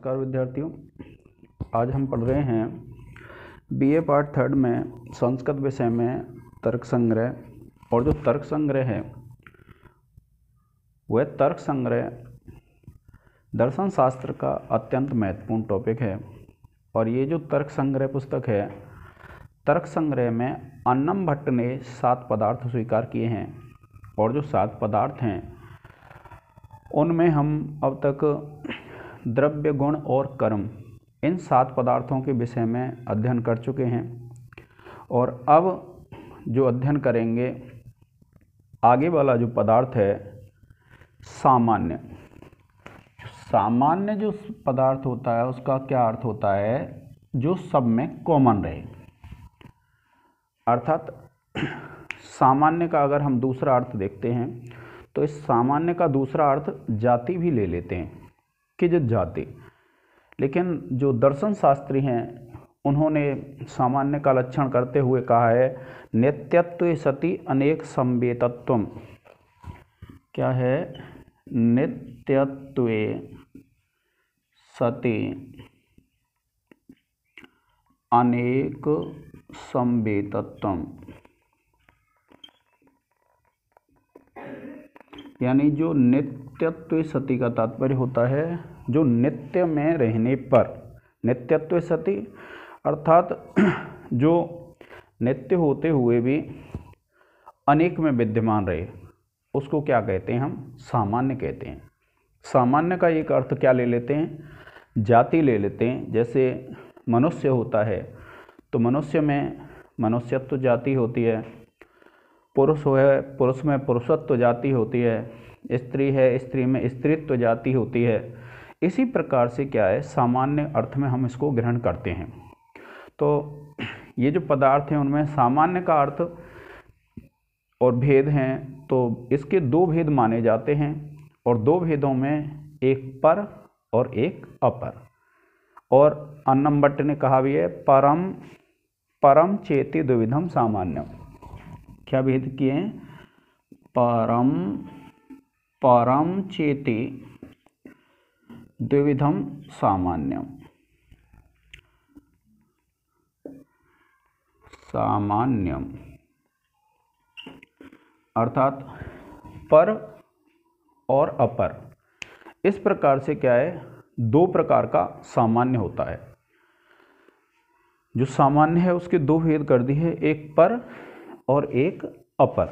नमस्कार विद्यार्थियों, आज हम पढ़ रहे हैं बीए पार्ट 3 में संस्कृत विषय में तर्क संग्रह। और जो तर्क संग्रह है वह तर्क संग्रह दर्शन शास्त्र का अत्यंत महत्वपूर्ण टॉपिक है। और ये जो तर्क संग्रह पुस्तक है, तर्क संग्रह में अन्नम भट्ट ने 7 पदार्थ स्वीकार किए हैं। और जो 7 पदार्थ हैं उनमें हम अब तक द्रव्य, गुण और कर्म, इन 7 पदार्थों के विषय में अध्ययन कर चुके हैं। और अब जो अध्ययन करेंगे, आगे वाला जो पदार्थ है सामान्य। सामान्य जो पदार्थ होता है उसका क्या अर्थ होता है? जो सब में कॉमन रहे। अर्थात सामान्य का अगर हम दूसरा अर्थ देखते हैं तो इस सामान्य का दूसरा अर्थ जाति भी ले लेते हैं कि जो जाति। लेकिन जो दर्शन शास्त्री हैं उन्होंने सामान्य का लक्षण करते हुए कहा है नित्यत्वे सति अनेक संवेतत्वम। क्या है? नित्यत्वे सति अनेक संवेतत्वम। यानी जो नित्यत्व सति का तात्पर्य होता है जो नित्य में रहने पर। नित्यत्व सति अर्थात जो नित्य होते हुए भी अनेक में विद्यमान रहे, उसको क्या कहते हैं? हम सामान्य कहते हैं। सामान्य का एक अर्थ क्या ले लेते हैं? जाति ले लेते हैं। जैसे मनुष्य होता है तो मनुष्य में मनुष्यत्व जाति होती है, पुरुष है पुरुष में पुरुषत्व जाति होती है, स्त्री है स्त्री में स्त्रीत्व जाति होती है। इसी प्रकार से क्या है, सामान्य अर्थ में हम इसको ग्रहण करते हैं। तो ये जो पदार्थ हैं उनमें सामान्य का अर्थ और भेद हैं, तो इसके 2 भेद माने जाते हैं। और 2 भेदों में एक पर और एक अपर। और अन्नम भट्ट ने कहा भी है परम परम चेति द्विविधम सामान्यम। क्या भेद किए हैं? परम परम चेति द्विविधम सामान्यम। सामान्यम अर्थात पर और अपर। इस प्रकार से क्या है, 2 प्रकार का सामान्य होता है। जो सामान्य है उसके 2 भेद कर दिए हैं, एक पर और एक अपर।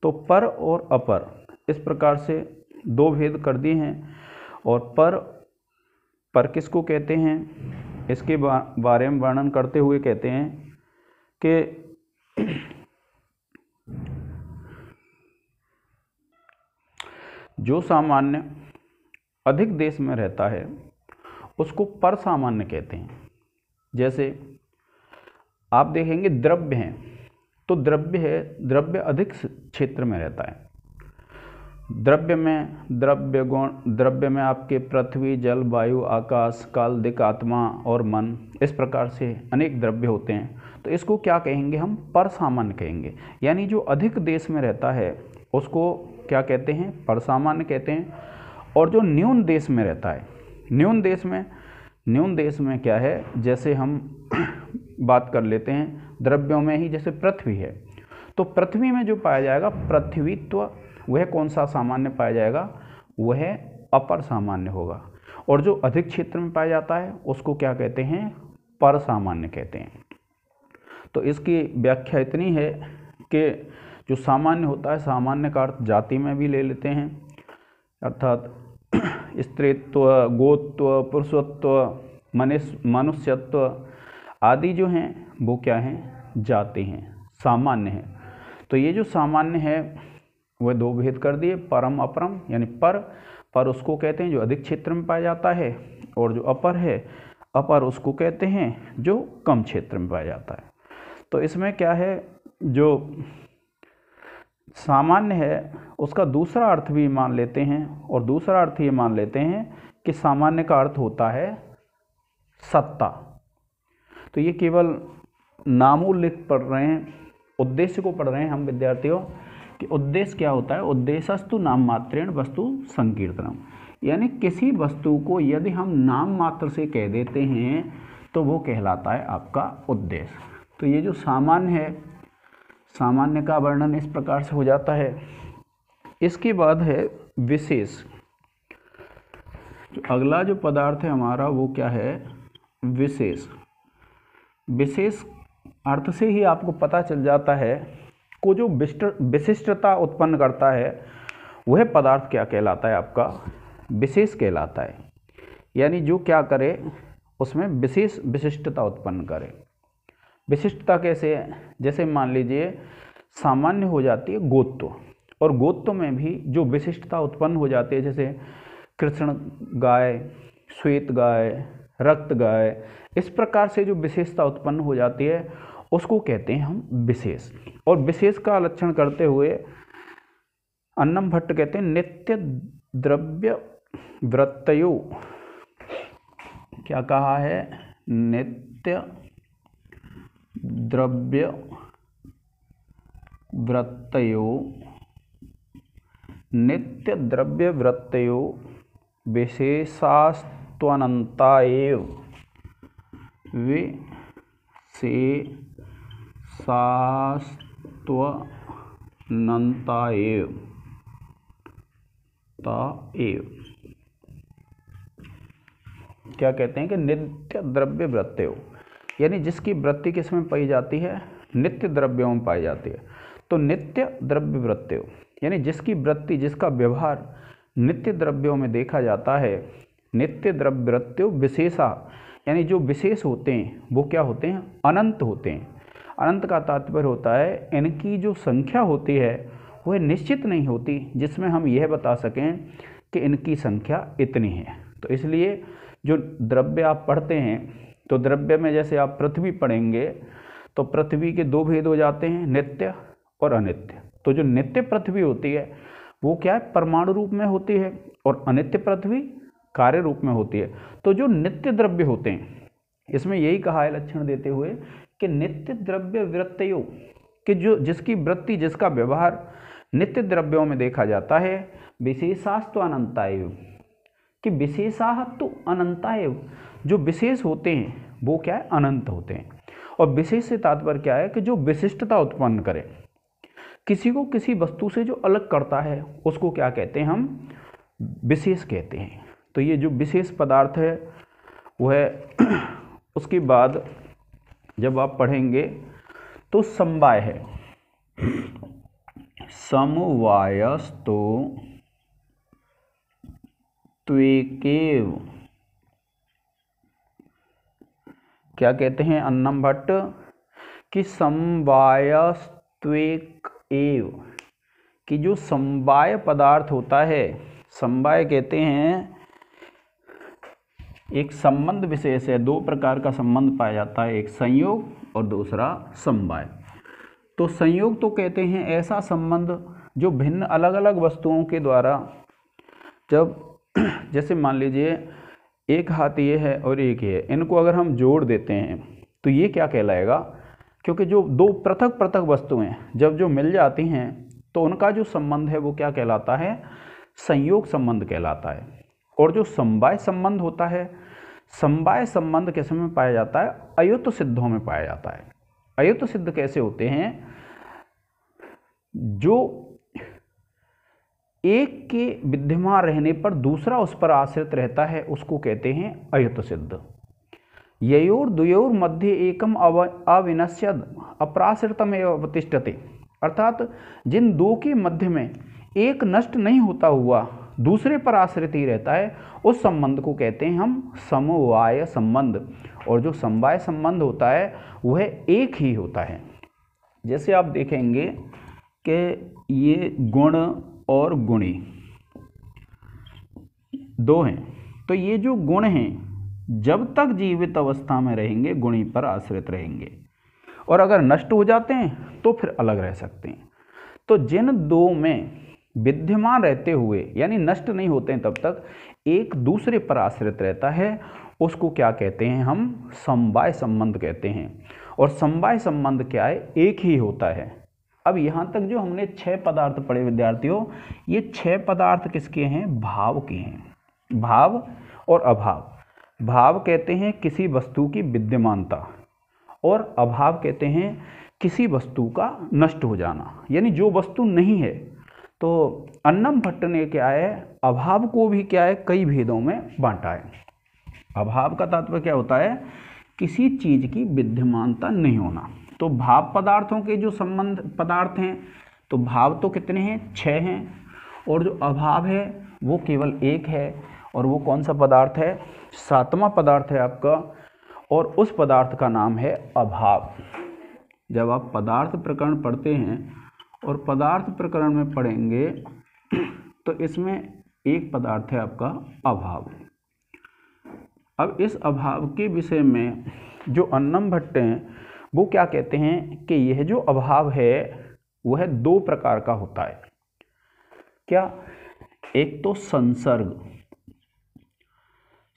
तो पर और अपर इस प्रकार से 2 भेद कर दिए हैं। और पर किसको कहते हैं, इसके बारे में वर्णन करते हुए कहते हैं कि जो सामान्य अधिक देश में रहता है उसको पर सामान्य कहते हैं। जैसे आप देखेंगे द्रव्य हैं तो द्रव्य है, द्रव्य अधिक क्षेत्र में रहता है। द्रव्य में द्रव्य गुण, द्रव्य में आपके पृथ्वी, जल, वायु, आकाश, काल, दिक्, आत्मा और मन, इस प्रकार से अनेक द्रव्य होते हैं। तो इसको क्या कहेंगे? हम पर सामान्य कहेंगे। यानी जो अधिक देश में रहता है उसको क्या कहते हैं? पर सामान्य कहते हैं। और जो न्यून देश में रहता है, न्यून देश में क्या है, जैसे हम बात कर लेते हैं द्रव्यों में ही, जैसे पृथ्वी है तो पृथ्वी में जो पाया जाएगा पृथ्वीत्व, वह कौन सा सामान्य पाया जाएगा? वह अपर सामान्य होगा। और जो अधिक क्षेत्र में पाया जाता है उसको क्या कहते हैं? पर सामान्य कहते हैं। तो इसकी व्याख्या इतनी है कि जो सामान्य होता है, सामान्य का अर्थ जाति में भी ले लेते हैं, अर्थात स्त्रीत्व, गोत्व, पुरुषत्व, मनुष्यत्व आदि जो हैं वो क्या हैं? जाति हैं, सामान्य हैं। तो ये जो सामान्य है वह 2 भेद कर दिए, परम अपरम। यानी पर उसको कहते हैं जो अधिक क्षेत्र में पाया जाता है, और जो अपर है, अपर उसको कहते हैं जो कम क्षेत्र में पाया जाता है। तो इसमें क्या है, जो सामान्य है उसका दूसरा अर्थ भी मान लेते हैं। और दूसरा अर्थ ये मान लेते हैं कि सामान्य का अर्थ होता है सत्ता। तो ये केवल नामोल्लेख पढ़ रहे हैं, उद्देश्य को पढ़ रहे हैं हम विद्यार्थियों कि उद्देश्य क्या होता है। उद्देश्यस्तु नाम मात्रेण वस्तु संकीर्तनम। यानी किसी वस्तु को यदि हम नाम मात्र से कह देते हैं तो वो कहलाता है आपका उद्देश्य। तो ये जो सामान्य है, सामान्य का वर्णन इस प्रकार से हो जाता है। इसके बाद है विशेष। जो अगला जो पदार्थ है हमारा वो क्या है, विशेष। विशेष अर्थ से ही आपको पता चल जाता है को जो विशिष्टता उत्पन्न करता है वह पदार्थ क्या कहलाता है, आपका विशेष कहलाता है। यानी जो क्या करे उसमें विशेष विशिष्टता उत्पन्न करे। विशिष्टता कैसे है, जैसे मान लीजिए सामान्य हो जाती है गोत्व, और गोत्व में भी जो विशिष्टता उत्पन्न हो जाती है, जैसे कृष्ण गाय, श्वेत गाय, रक्त गाय, इस प्रकार से जो विशेषता उत्पन्न हो जाती है उसको कहते हैं हम विशेष। और विशेष का लक्षण करते हुए अन्नम भट्ट कहते हैं नित्य द्रव्य वृत्तयो, क्या कहा है, नित्य द्रव्य वृत्तयो, नित्य द्रव्य वृत्तयो विशेषास्त्वनन्ता एव, विशेषास्त्वनन्ता एव क्या कहते हैं कि नित्य द्रव्य वृत्तयो, यानी जिसकी वृत्ति किसमें पाई जाती है, नित्य द्रव्यों में पाई जाती है। तो नित्य द्रव्य वृत्तयो यानी जिसकी वृत्ति, जिसका व्यवहार नित्य द्रव्यों में देखा जाता है। नित्य द्रव्य वृत्तयो विशेषा, यानी जो विशेष होते हैं वो क्या होते हैं, अनंत होते हैं। अनंत का तात्पर्य होता है इनकी जो संख्या होती है वह निश्चित नहीं होती, जिसमें हम यह बता सकें कि इनकी संख्या इतनी है। तो इसलिए जो द्रव्य आप पढ़ते हैं तो द्रव्य में जैसे आप पृथ्वी पढ़ेंगे तो पृथ्वी के दो भेद हो जाते हैं, नित्य और अनित्य। तो जो नित्य पृथ्वी होती है वो क्या है, परमाणु रूप में होती है, और अनित्य पृथ्वी कार्य रूप में होती है। तो जो नित्य द्रव्य होते हैं, इसमें यही कहा है लक्षण देते हुए कि नित्य द्रव्य वृत्तयो, कि जो जिसकी वृत्ति, जिसका व्यवहार नित्य द्रव्यों में देखा जाता है। विशेषास्तु अनंताएव, कि विशेषास्तु अनंताएव, जो विशेष होते हैं वो क्या है, अनंत होते हैं। और विशेष से तात्पर्य क्या है कि जो विशिष्टता उत्पन्न करे, किसी को किसी वस्तु से जो अलग करता है उसको क्या कहते हैं, हम विशेष कहते हैं। तो ये जो विशेष पदार्थ है वह उसके बाद जब आप पढ़ेंगे तो समवाय है। समवायस्तो त्वेकेव, क्या कहते हैं अन्नम भट्ट कि समवायस्त्वेक एव, कि जो समवाय पदार्थ होता है, समवाय कहते हैं एक संबंध विशेष है। दो प्रकार का संबंध पाया जाता है, एक संयोग और दूसरा समवाय। तो संयोग तो कहते हैं ऐसा संबंध जो भिन्न अलग अलग वस्तुओं के द्वारा, जब जैसे मान लीजिए एक हाथ ये है और एक ये है, इनको अगर हम जोड़ देते हैं तो ये क्या कहलाएगा, क्योंकि जो दो पृथक पृथक वस्तुएं जब जो मिल जाती हैं तो उनका जो संबंध है वो क्या कहलाता है, संयोग संबंध कहलाता है। और जो समवाय संबंध होता है, समवाय संबंध किस में पाया जाता है, अयुत सिद्धों में पाया जाता है। अयुत सिद्ध कैसे होते हैं, जो एक के विद्यमान रहने पर दूसरा उस पर आश्रित रहता है उसको कहते हैं अयुत सिद्ध। ययोर द्वयोर मध्य एकम अविनश्यद अप्राश्रितम एव अवतिष्ठते, अर्थात जिन दो के मध्य में एक नष्ट नहीं होता हुआ दूसरे पर आश्रित ही रहता है, उस संबंध को कहते हैं हम समवाय संबंध। और जो समवाय संबंध होता है वह एक ही होता है। जैसे आप देखेंगे कि ये गुण और गुणी दो हैं, तो ये जो गुण हैं जब तक जीवित अवस्था में रहेंगे गुणी पर आश्रित रहेंगे, और अगर नष्ट हो जाते हैं तो फिर अलग रह सकते हैं। तो जिन दो में विद्यमान रहते हुए यानी नष्ट नहीं होते हैं तब तक एक दूसरे पर आश्रित रहता है, उसको क्या कहते हैं, हम समवाय संबंध कहते हैं। और समवाय संबंध क्या है, एक ही होता है। अब यहाँ तक जो हमने 6 पदार्थ पढ़े विद्यार्थियों, ये 6 पदार्थ किसके हैं, भाव के हैं। भाव और अभाव। भाव कहते हैं किसी वस्तु की विद्यमानता और अभाव कहते हैं किसी वस्तु का नष्ट हो जाना, यानी जो वस्तु नहीं है। तो अन्नम भट्ट ने क्या है, अभाव को भी क्या है, कई भेदों में बांटा है। अभाव का तात्पर्य क्या होता है, किसी चीज की विद्यमानता नहीं होना। तो भाव पदार्थों के जो संबंध पदार्थ हैं, तो भाव तो कितने हैं, 6 हैं, और जो अभाव है वो केवल 1 है, और वो कौन सा पदार्थ है, 7वां पदार्थ है आपका, और उस पदार्थ का नाम है अभाव। जब आप पदार्थ प्रकरण पढ़ते हैं और पदार्थ प्रकरण में पढ़ेंगे तो इसमें एक पदार्थ है आपका अभाव। अब इस अभाव के विषय में जो अन्नम भट्ट हैं वो क्या कहते हैं कि यह जो अभाव है वह 2 प्रकार का होता है। क्या, एक तो संसर्ग।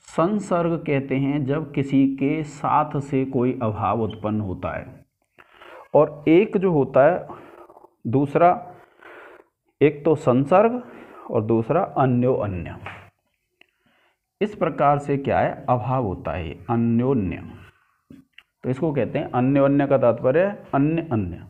संसर्ग कहते हैं जब किसी के साथ से कोई अभाव उत्पन्न होता है, और एक जो होता है दूसरा, एक तो संसर्ग और दूसरा अन्योन्य। इस प्रकार से क्या है, अभाव होता है अन्योन्य। तो इसको कहते हैं अन्योन्य का तात्पर्य अन्य अन्य।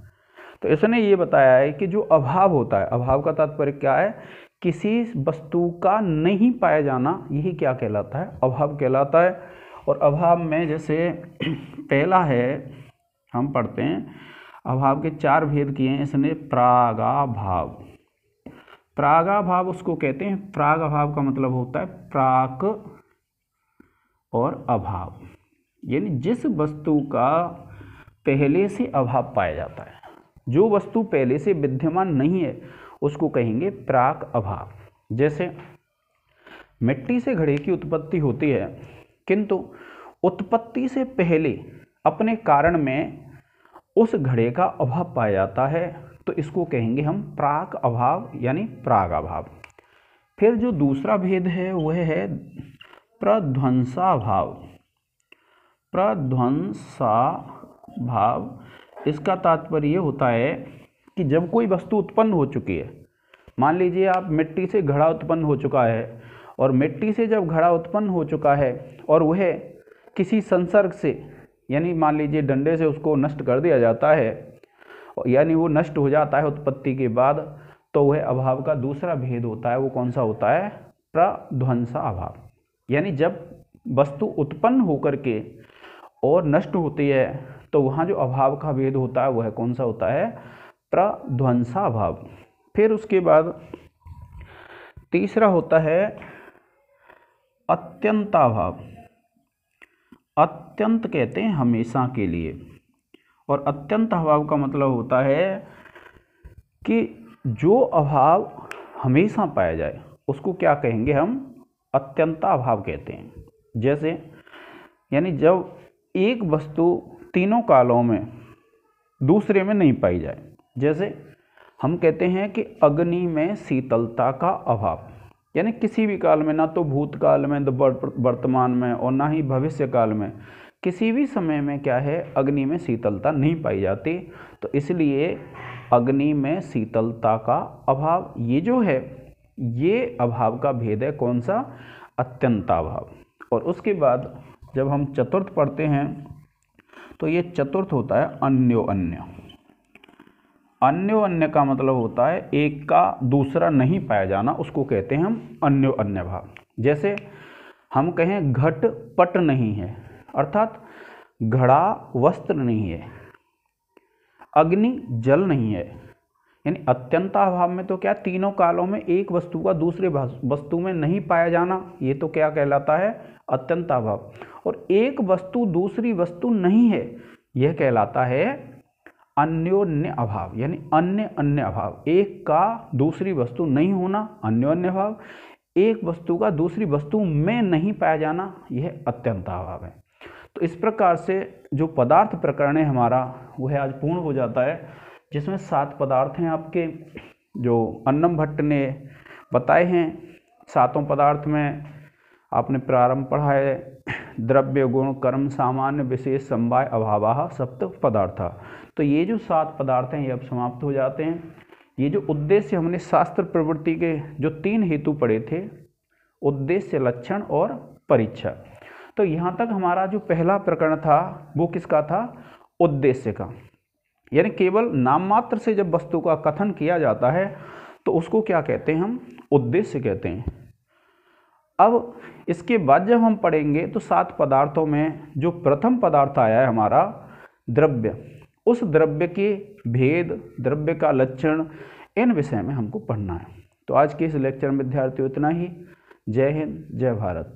तो इसने ये बताया है कि जो अभाव होता है, अभाव का तात्पर्य क्या है, किसी वस्तु का नहीं पाया जाना, यही क्या कहलाता है, अभाव कहलाता है। और अभाव में जैसे पहला है, हम पढ़ते हैं अभाव के 4 भेद किए हैं इसने। प्रागाभाव, प्रागाभाव उसको कहते हैं। प्रागाभाव का मतलब होता है प्राक और अभाव, यानी जिस वस्तु का पहले से अभाव पाया जाता है, जो वस्तु पहले से विद्यमान नहीं है उसको कहेंगे प्राक अभाव। जैसे मिट्टी से घड़े की उत्पत्ति होती है, किंतु उत्पत्ति से पहले अपने कारण में उस घड़े का अभाव पाया जाता है, तो इसको कहेंगे हम प्राक अभाव यानी प्राग अभाव। फिर जो दूसरा भेद है वह है प्रध्वंसाभाव। प्रध्वंसाभाव, इसका तात्पर्य ये होता है कि जब कोई वस्तु उत्पन्न हो चुकी है, मान लीजिए आप मिट्टी से घड़ा उत्पन्न हो चुका है, और मिट्टी से जब घड़ा उत्पन्न हो चुका है और वह किसी संसर्ग से, यानी मान लीजिए डंडे से उसको नष्ट कर दिया जाता है, यानी वो नष्ट हो जाता है उत्पत्ति के बाद, तो वह अभाव का दूसरा भेद होता है। वो कौन सा होता है, प्रध्वंसा अभाव। यानी जब वस्तु उत्पन्न होकर के और नष्ट होती है तो वहाँ जो अभाव का भेद होता है वह कौन सा होता है, प्रध्वंसा अभाव। फिर उसके बाद तीसरा होता है अत्यंताभाव। अत्यंत कहते हैं हमेशा के लिए, और अत्यंत अभाव का मतलब होता है कि जो अभाव हमेशा पाया जाए उसको क्या कहेंगे हम, अत्यंता अभाव कहते हैं। जैसे यानी जब एक वस्तु तीनों कालों में दूसरे में नहीं पाई जाए, जैसे हम कहते हैं कि अग्नि में शीतलता का अभाव, यानी किसी भी काल में, ना तो भूतकाल में, तो वर्तमान में, और ना ही भविष्य काल में, किसी भी समय में क्या है, अग्नि में शीतलता नहीं पाई जाती। तो इसलिए अग्नि में शीतलता का अभाव, ये जो है ये अभाव का भेद है, कौन सा, अत्यंताभाव। और उसके बाद जब हम चतुर्थ पढ़ते हैं तो ये चतुर्थ होता है अन्योन्य। अन्योन्य का मतलब होता है एक का दूसरा नहीं पाया जाना, उसको कहते हैं हम अन्योन्य भाव। जैसे हम कहें घट पट नहीं है, अर्थात घड़ा वस्त्र नहीं है, अग्नि जल नहीं है, यानी अत्यंताभाव में तो क्या, तीनों कालों में एक वस्तु का दूसरे वस्तु में नहीं पाया जाना, ये तो क्या कहलाता है, अत्यंताभाव। और एक वस्तु दूसरी वस्तु नहीं है, यह कहलाता है अन्योन्य अभाव, यानी अन्य अन्य अभाव। एक का दूसरी वस्तु नहीं होना अन्योन्य भाव, एक वस्तु का दूसरी वस्तु में नहीं पाया जाना, यह अत्यंताभाव है। तो इस प्रकार से जो पदार्थ प्रकरण है हमारा वह आज पूर्ण हो जाता है, जिसमें 7 पदार्थ हैं आपके, जो अन्नम भट्ट ने बताए हैं। 7 पदार्थ में आपने प्रारंभ पढ़ा है, द्रव्य गुण कर्म सामान्य विशेष समवाय अभावाः सप्त पदार्था। तो ये जो 7 पदार्थ हैं ये अब समाप्त हो जाते हैं। ये जो उद्देश्य हमने शास्त्र प्रवृत्ति के जो 3 हेतु पढ़े थे उद्देश्य, लक्षण और परीक्षा। तो यहाँ तक हमारा जो पहला प्रकरण था वो किसका था? उद्देश्य का। यानी केवल नाम मात्र से जब वस्तु का कथन किया जाता है तो उसको क्या कहते हैं? हम उद्देश्य कहते हैं। अब इसके बाद जब हम पढ़ेंगे तो 7 पदार्थों में जो प्रथम पदार्थ आया है हमारा द्रव्य, उस द्रव्य के भेद, द्रव्य का लक्षण, इन विषय में हमको पढ़ना है। तो आज के इस लेक्चर में विद्यार्थियों इतना ही। जय हिंद, जय भारत।